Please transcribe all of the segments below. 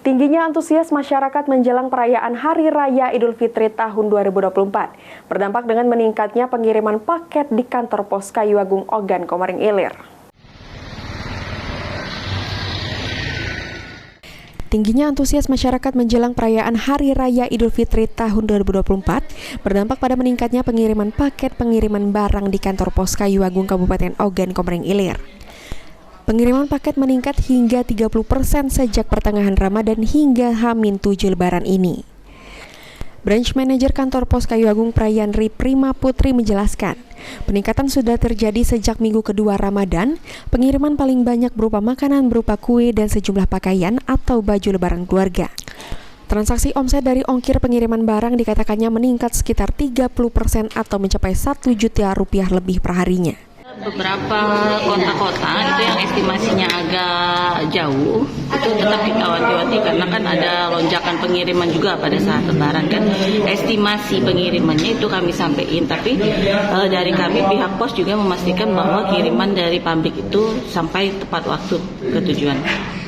Tingginya antusias masyarakat menjelang perayaan Hari Raya Idul Fitri tahun 2024 berdampak dengan meningkatnya pengiriman paket di kantor pos Kayu Agung Ogan Komering Ilir. Tingginya antusias masyarakat menjelang perayaan Hari Raya Idul Fitri tahun 2024 berdampak pada meningkatnya pengiriman barang di kantor pos Kayu Agung Kabupaten Ogan Komering Ilir. Pengiriman paket meningkat hingga 30% sejak pertengahan Ramadan hingga H-7 Lebaran ini. Branch Manager Kantor Pos Kayu Agung Prayanri Prima Putri menjelaskan, peningkatan sudah terjadi sejak minggu kedua Ramadan. Pengiriman paling banyak berupa makanan berupa kue dan sejumlah pakaian atau baju lebaran keluarga. Transaksi omset dari ongkir pengiriman barang dikatakannya meningkat sekitar 30% atau mencapai Rp1 juta lebih per harinya. Beberapa kota-kota itu yang estimasinya agak jauh itu tetap kita wanti-wanti karena kan ada lonjakan pengiriman juga pada saat lebaran kan. Estimasi pengirimannya itu kami sampaikan, tapi dari kami pihak pos juga memastikan bahwa kiriman dari pabrik itu sampai tepat waktu ke tujuan.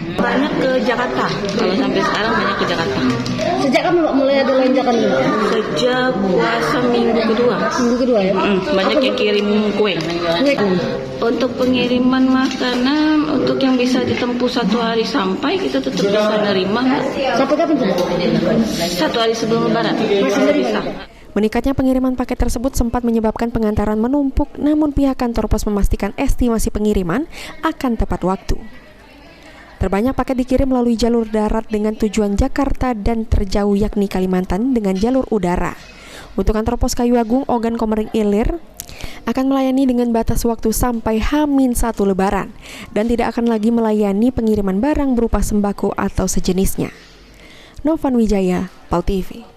Banyak ke Jakarta, kalau sampai sekarang banyak ke Jakarta. Sejak kapan Mbak mulai ada lonjakan ini? Sejak puasa minggu kedua. Minggu kedua ya? Banyak yang kirim kue. Untuk pengiriman makanan, untuk yang bisa ditempuh 1 hari sampai, kita tetap bisa nerima. Sampai kapan tuh? 1 hari sebelum lebaran. Masih bisa. Meningkatnya pengiriman paket tersebut sempat menyebabkan pengantaran menumpuk, namun pihak kantor pos memastikan estimasi pengiriman akan tepat waktu. Terbanyak paket dikirim melalui jalur darat dengan tujuan Jakarta dan terjauh yakni Kalimantan dengan jalur udara. Untuk kantor pos Kayu Agung Ogan Komering Ilir akan melayani dengan batas waktu sampai H-1 Lebaran dan tidak akan lagi melayani pengiriman barang berupa sembako atau sejenisnya. Novan Wijaya, PAL TV.